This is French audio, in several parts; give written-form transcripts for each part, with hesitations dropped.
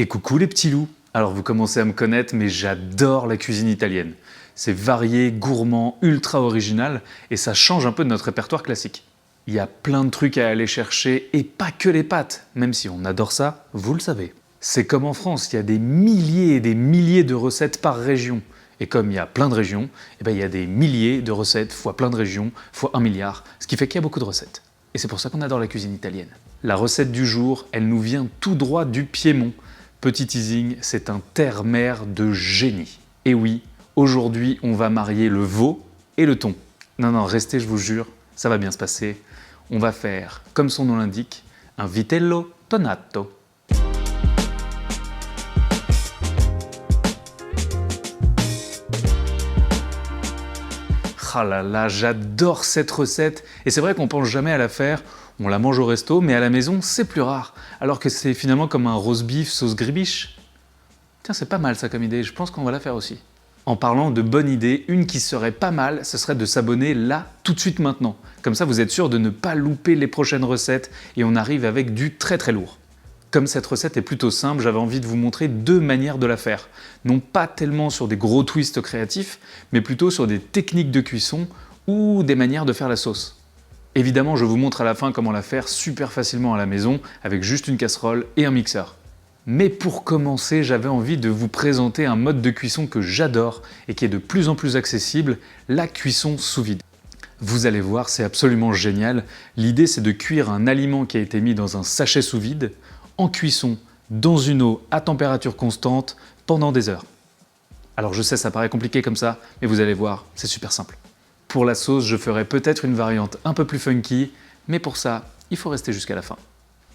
Et coucou les petits loups. Alors vous commencez à me connaître, mais j'adore la cuisine italienne. C'est varié, gourmand, ultra original, et ça change un peu de notre répertoire classique. Il y a plein de trucs à aller chercher, et pas que les pâtes, même si on adore ça, vous le savez. C'est comme en France, il y a des milliers et des milliers de recettes par région. Et comme il y a plein de régions, il y a des milliers de recettes fois plein de régions, fois 1 milliard, ce qui fait qu'il y a beaucoup de recettes. Et c'est pour ça qu'on adore la cuisine italienne. La recette du jour, elle nous vient tout droit du Piémont. Petit teasing, c'est un terre-mer de génie. Et oui, aujourd'hui, on va marier le veau et le thon. Non, restez, je vous jure, ça va bien se passer. On va faire, comme son nom l'indique, un vitello tonato. Ah là là, j'adore cette recette et c'est vrai qu'on pense jamais à la faire, on la mange au resto, mais à la maison c'est plus rare, alors que c'est finalement comme un roast beef sauce gribiche. Tiens, c'est pas mal ça comme idée, je pense qu'on va la faire aussi. En parlant de bonne idée, une qui serait pas mal, ce serait de s'abonner là, tout de suite maintenant. Comme ça vous êtes sûr de ne pas louper les prochaines recettes et on arrive avec du très très lourd. Comme cette recette est plutôt simple, j'avais envie de vous montrer deux manières de la faire. Non pas tellement sur des gros twists créatifs, mais plutôt sur des techniques de cuisson ou des manières de faire la sauce. Évidemment, je vous montre à la fin comment la faire super facilement à la maison avec juste une casserole et un mixeur. Mais pour commencer, j'avais envie de vous présenter un mode de cuisson que j'adore et qui est de plus en plus accessible, la cuisson sous vide. Vous allez voir, c'est absolument génial. L'idée, c'est de cuire un aliment qui a été mis dans un sachet sous vide, en cuisson, dans une eau à température constante, pendant des heures. Alors je sais, ça paraît compliqué comme ça, mais vous allez voir, c'est super simple. Pour la sauce, je ferai peut-être une variante un peu plus funky, mais pour ça, il faut rester jusqu'à la fin.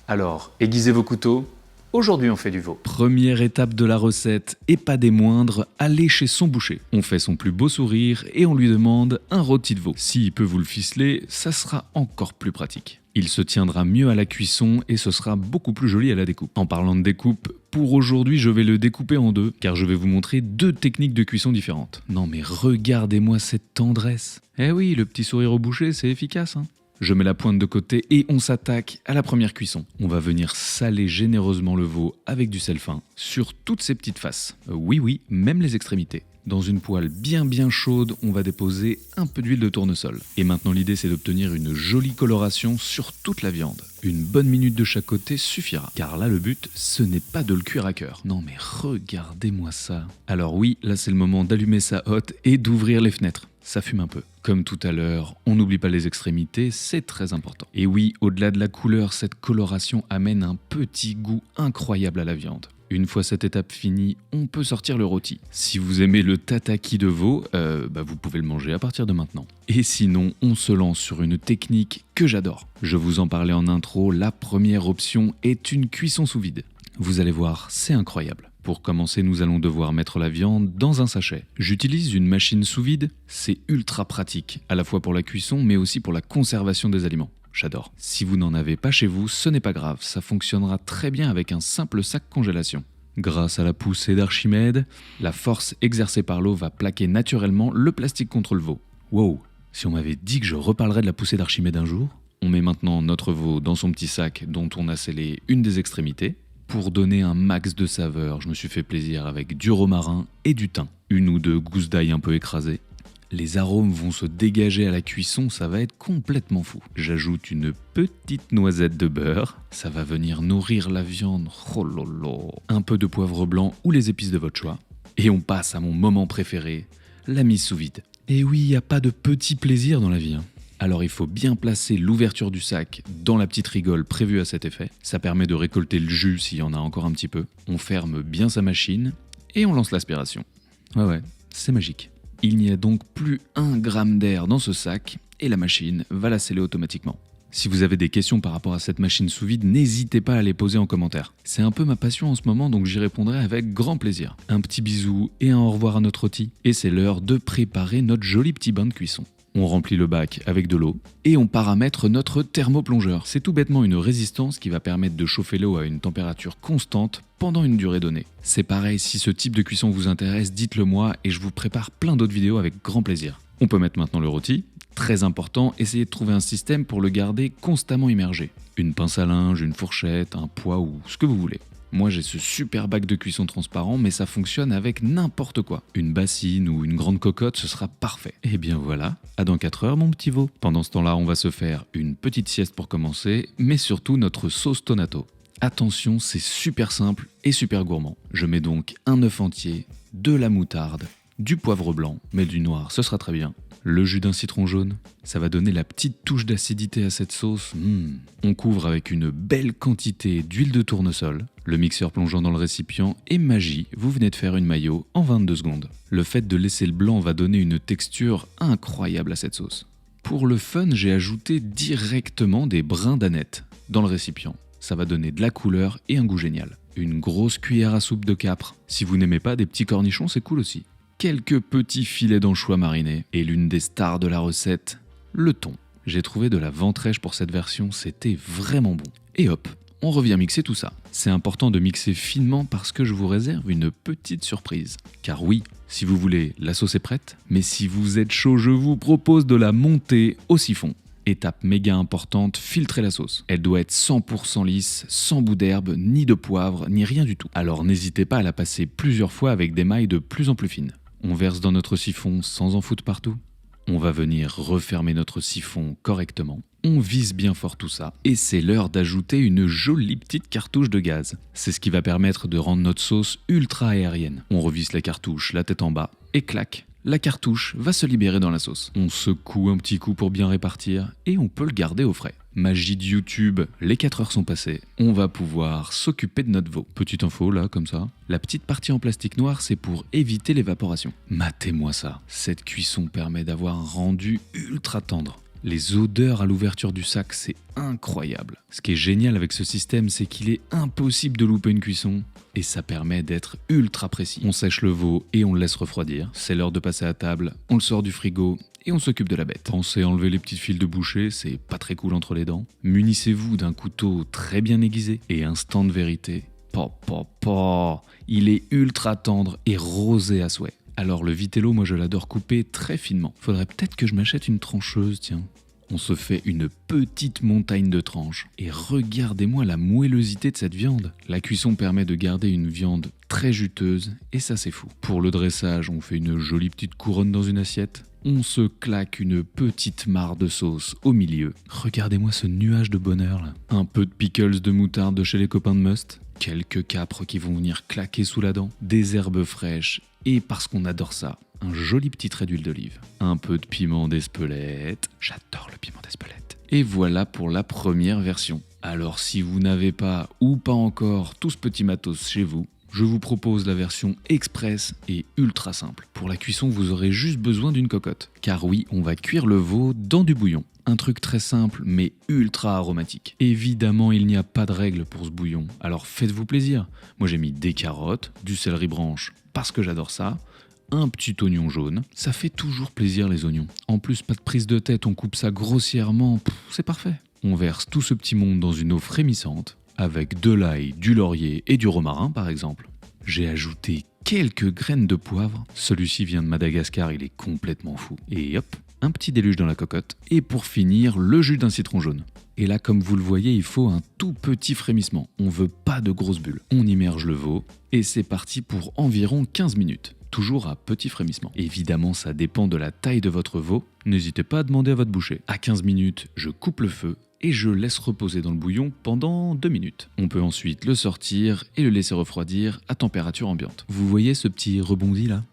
Alors, aiguisez vos couteaux, aujourd'hui on fait du veau. Première étape de la recette, et pas des moindres, aller chez son boucher. On fait son plus beau sourire et on lui demande un rôti de veau. S'il peut vous le ficeler, ça sera encore plus pratique. Il se tiendra mieux à la cuisson et ce sera beaucoup plus joli à la découpe. En parlant de découpe, pour aujourd'hui je vais le découper en deux car je vais vous montrer deux techniques de cuisson différentes. Non mais regardez-moi cette tendresse. Eh oui, le petit sourire au boucher c'est efficace hein. Je mets la pointe de côté et on s'attaque à la première cuisson. On va venir saler généreusement le veau avec du sel fin sur toutes ses petites faces. Oui, même les extrémités. Dans une poêle bien chaude, on va déposer un peu d'huile de tournesol. Et maintenant l'idée c'est d'obtenir une jolie coloration sur toute la viande. Une bonne minute de chaque côté suffira. Car là le but, ce n'est pas de le cuire à cœur. Non mais regardez-moi ça. Alors oui, là c'est le moment d'allumer sa hotte et d'ouvrir les fenêtres. Ça fume un peu. Comme tout à l'heure, on n'oublie pas les extrémités, c'est très important. Et oui, au-delà de la couleur, cette coloration amène un petit goût incroyable à la viande. Une fois cette étape finie, on peut sortir le rôti. Si vous aimez le tataki de veau, vous pouvez le manger à partir de maintenant. Et sinon, on se lance sur une technique que j'adore. Je vous en parlais en intro, la première option est une cuisson sous vide. Vous allez voir, c'est incroyable. Pour commencer, nous allons devoir mettre la viande dans un sachet. J'utilise une machine sous vide, c'est ultra pratique, à la fois pour la cuisson mais aussi pour la conservation des aliments. J'adore. Si vous n'en avez pas chez vous, ce n'est pas grave, ça fonctionnera très bien avec un simple sac congélation. Grâce à la poussée d'Archimède, la force exercée par l'eau va plaquer naturellement le plastique contre le veau. Wow, si on m'avait dit que je reparlerais de la poussée d'Archimède un jour. On met maintenant notre veau dans son petit sac dont on a scellé une des extrémités. Pour donner un max de saveur, je me suis fait plaisir avec du romarin et du thym. Une ou deux gousses d'ail un peu écrasées. Les arômes vont se dégager à la cuisson, ça va être complètement fou. J'ajoute une petite noisette de beurre, ça va venir nourrir la viande. Oh lolo. Un peu de poivre blanc ou les épices de votre choix. Et on passe à mon moment préféré, la mise sous vide. Et oui, il n'y a pas de petit plaisir dans la vie. Alors il faut bien placer l'ouverture du sac dans la petite rigole prévue à cet effet. Ça permet de récolter le jus s'il y en a encore un petit peu. On ferme bien sa machine et on lance l'aspiration. Ouais, c'est magique. Il n'y a donc plus 1 gramme d'air dans ce sac et la machine va la sceller automatiquement. Si vous avez des questions par rapport à cette machine sous vide, n'hésitez pas à les poser en commentaire. C'est un peu ma passion en ce moment, donc j'y répondrai avec grand plaisir. Un petit bisou et un au revoir à notre rôti. Et c'est l'heure de préparer notre joli petit bain de cuisson. On remplit le bac avec de l'eau et on paramètre notre thermoplongeur. C'est tout bêtement une résistance qui va permettre de chauffer l'eau à une température constante pendant une durée donnée. C'est pareil, si ce type de cuisson vous intéresse, dites-le moi et je vous prépare plein d'autres vidéos avec grand plaisir. On peut mettre maintenant le rôti. Très important, essayez de trouver un système pour le garder constamment immergé. Une pince à linge, une fourchette, un poids ou ce que vous voulez. Moi j'ai ce super bac de cuisson transparent, mais ça fonctionne avec n'importe quoi. Une bassine ou une grande cocotte, ce sera parfait. Et bien voilà, à dans 4 heures mon petit veau. Pendant ce temps-là, on va se faire une petite sieste pour commencer, mais surtout notre sauce tonato. Attention, c'est super simple et super gourmand. Je mets donc un œuf entier, de la moutarde, du poivre blanc, mais du noir, ce sera très bien. Le jus d'un citron jaune, ça va donner la petite touche d'acidité à cette sauce. On couvre avec une belle quantité d'huile de tournesol, le mixeur plongeant dans le récipient et magie, vous venez de faire une mayo en 22 secondes. Le fait de laisser le blanc va donner une texture incroyable à cette sauce. Pour le fun, j'ai ajouté directement des brins d'aneth dans le récipient. Ça va donner de la couleur et un goût génial. Une grosse cuillère à soupe de capre. Si vous n'aimez pas des petits cornichons, c'est cool aussi. Quelques petits filets d'anchois marinés et l'une des stars de la recette, le thon. J'ai trouvé de la ventrèche pour cette version, c'était vraiment bon. Et hop, on revient mixer tout ça. C'est important de mixer finement parce que je vous réserve une petite surprise. Car oui, si vous voulez, la sauce est prête, mais si vous êtes chaud, je vous propose de la monter au siphon. Étape méga importante, filtrez la sauce. Elle doit être 100% lisse, sans bout d'herbe, ni de poivre, ni rien du tout. Alors n'hésitez pas à la passer plusieurs fois avec des mailles de plus en plus fines. On verse dans notre siphon sans en foutre partout. On va venir refermer notre siphon correctement. On vise bien fort tout ça. Et c'est l'heure d'ajouter une jolie petite cartouche de gaz. C'est ce qui va permettre de rendre notre sauce ultra aérienne. On revisse la cartouche, la tête en bas, et clac, la cartouche va se libérer dans la sauce. On secoue un petit coup pour bien répartir, et on peut le garder au frais. Magie de YouTube, les 4 heures sont passées, on va pouvoir s'occuper de notre veau. Petite info là, comme ça. La petite partie en plastique noir, c'est pour éviter l'évaporation. Matez-moi ça. Cette cuisson permet d'avoir un rendu ultra tendre. Les odeurs à l'ouverture du sac, c'est incroyable. Ce qui est génial avec ce système, c'est qu'il est impossible de louper une cuisson. Et ça permet d'être ultra précis. On sèche le veau et on le laisse refroidir. C'est l'heure de passer à table, on le sort du frigo et on s'occupe de la bête. Pensez à enlever les petites fils de boucher, c'est pas très cool entre les dents. Munissez-vous d'un couteau très bien aiguisé et instant de vérité. Il est ultra tendre et rosé à souhait. Alors le vitello, moi je l'adore coupé très finement. Faudrait peut-être que je m'achète une trancheuse, tiens. On se fait une petite montagne de tranches. Et regardez-moi la moellosité de cette viande. La cuisson permet de garder une viande très juteuse et ça c'est fou. Pour le dressage, on fait une jolie petite couronne dans une assiette. On se claque une petite mare de sauce au milieu. Regardez-moi ce nuage de bonheur là. Un peu de pickles de moutarde de chez les copains de Must. Quelques capres qui vont venir claquer sous la dent. Des herbes fraîches. Et parce qu'on adore ça, un joli petit trait d'huile d'olive. Un peu de piment d'Espelette. J'adore le piment d'Espelette. Et voilà pour la première version. Alors si vous n'avez pas ou pas encore tout ce petit matos chez vous, je vous propose la version express et ultra simple. Pour la cuisson, vous aurez juste besoin d'une cocotte. Car oui, on va cuire le veau dans du bouillon. Un truc très simple mais ultra aromatique. Évidemment, il n'y a pas de règle pour ce bouillon, alors faites-vous plaisir. Moi j'ai mis des carottes, du céleri branche parce que j'adore ça, un petit oignon jaune, ça fait toujours plaisir les oignons. En plus, pas de prise de tête, on coupe ça grossièrement, c'est parfait. On verse tout ce petit monde dans une eau frémissante, avec de l'ail, du laurier et du romarin par exemple. J'ai ajouté quelques graines de poivre, celui-ci vient de Madagascar, il est complètement fou. Et hop, un petit déluge dans la cocotte, et pour finir, le jus d'un citron jaune. Et là, comme vous le voyez, il faut un tout petit frémissement. On veut pas de grosses bulles. On immerge le veau, et c'est parti pour environ 15 minutes. Toujours à petit frémissement. Évidemment, ça dépend de la taille de votre veau. N'hésitez pas à demander à votre boucher. À 15 minutes, je coupe le feu, et je laisse reposer dans le bouillon pendant 2 minutes. On peut ensuite le sortir et le laisser refroidir à température ambiante. Vous voyez ce petit rebondi là ?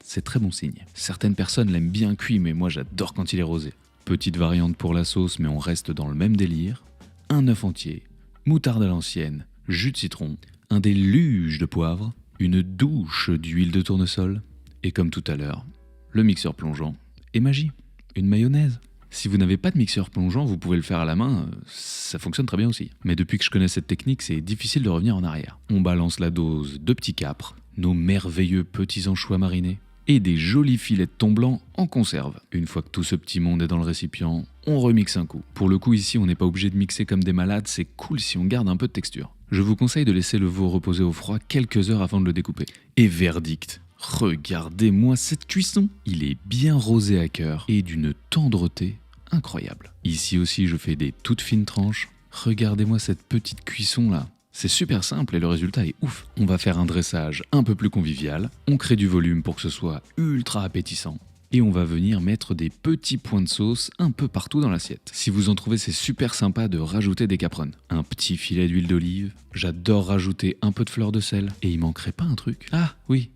C'est très bon signe. Certaines personnes l'aiment bien cuit, mais moi j'adore quand il est rosé. Petite variante pour la sauce, mais on reste dans le même délire. Un œuf entier, moutarde à l'ancienne, jus de citron, un déluge de poivre, une douche d'huile de tournesol, et comme tout à l'heure, le mixeur plongeant et magie, une mayonnaise. Si vous n'avez pas de mixeur plongeant, vous pouvez le faire à la main, ça fonctionne très bien aussi. Mais depuis que je connais cette technique, c'est difficile de revenir en arrière. On balance la dose de petits capres, nos merveilleux petits anchois marinés, et des jolis filets de thon blanc en conserve. Une fois que tout ce petit monde est dans le récipient, on remixe un coup. Pour le coup ici, on n'est pas obligé de mixer comme des malades, c'est cool si on garde un peu de texture. Je vous conseille de laisser le veau reposer au froid quelques heures avant de le découper. Et verdict, regardez-moi cette cuisson. Il est bien rosé à cœur et d'une tendreté incroyable. Ici aussi, je fais des toutes fines tranches. Regardez-moi cette petite cuisson là. C'est super simple et le résultat est ouf. On va faire un dressage un peu plus convivial, on crée du volume pour que ce soit ultra appétissant, et on va venir mettre des petits points de sauce un peu partout dans l'assiette. Si vous en trouvez, c'est super sympa de rajouter des capronnes. Un petit filet d'huile d'olive, j'adore rajouter un peu de fleur de sel, et il manquerait pas un truc. Ah oui,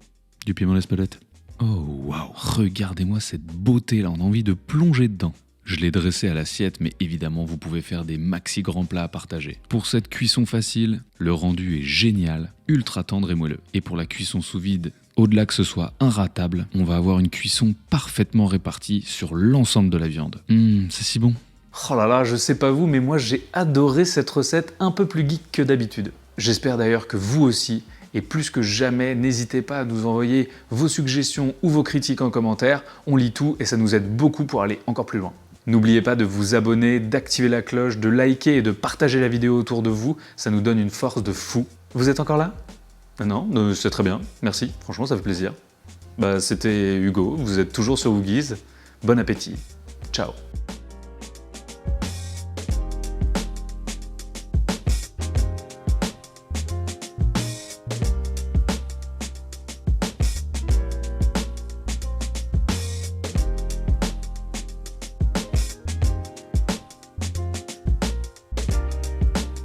du piment d'Espelette. Oh waouh, regardez-moi cette beauté là, on a envie de plonger dedans. Je l'ai dressé à l'assiette, mais évidemment vous pouvez faire des maxi grands plats à partager. Pour cette cuisson facile, le rendu est génial, ultra tendre et moelleux. Et pour la cuisson sous vide, au-delà que ce soit inratable, on va avoir une cuisson parfaitement répartie sur l'ensemble de la viande. C'est si bon. Oh là là, je sais pas vous, mais moi j'ai adoré cette recette un peu plus geek que d'habitude. J'espère d'ailleurs que vous aussi, et plus que jamais, n'hésitez pas à nous envoyer vos suggestions ou vos critiques en commentaire, on lit tout et ça nous aide beaucoup pour aller encore plus loin. N'oubliez pas de vous abonner, d'activer la cloche, de liker et de partager la vidéo autour de vous, ça nous donne une force de fou. Vous êtes encore là? Non, c'est très bien, merci, franchement ça fait plaisir. C'était Hugo, vous êtes toujours sur Woogies, bon appétit, ciao.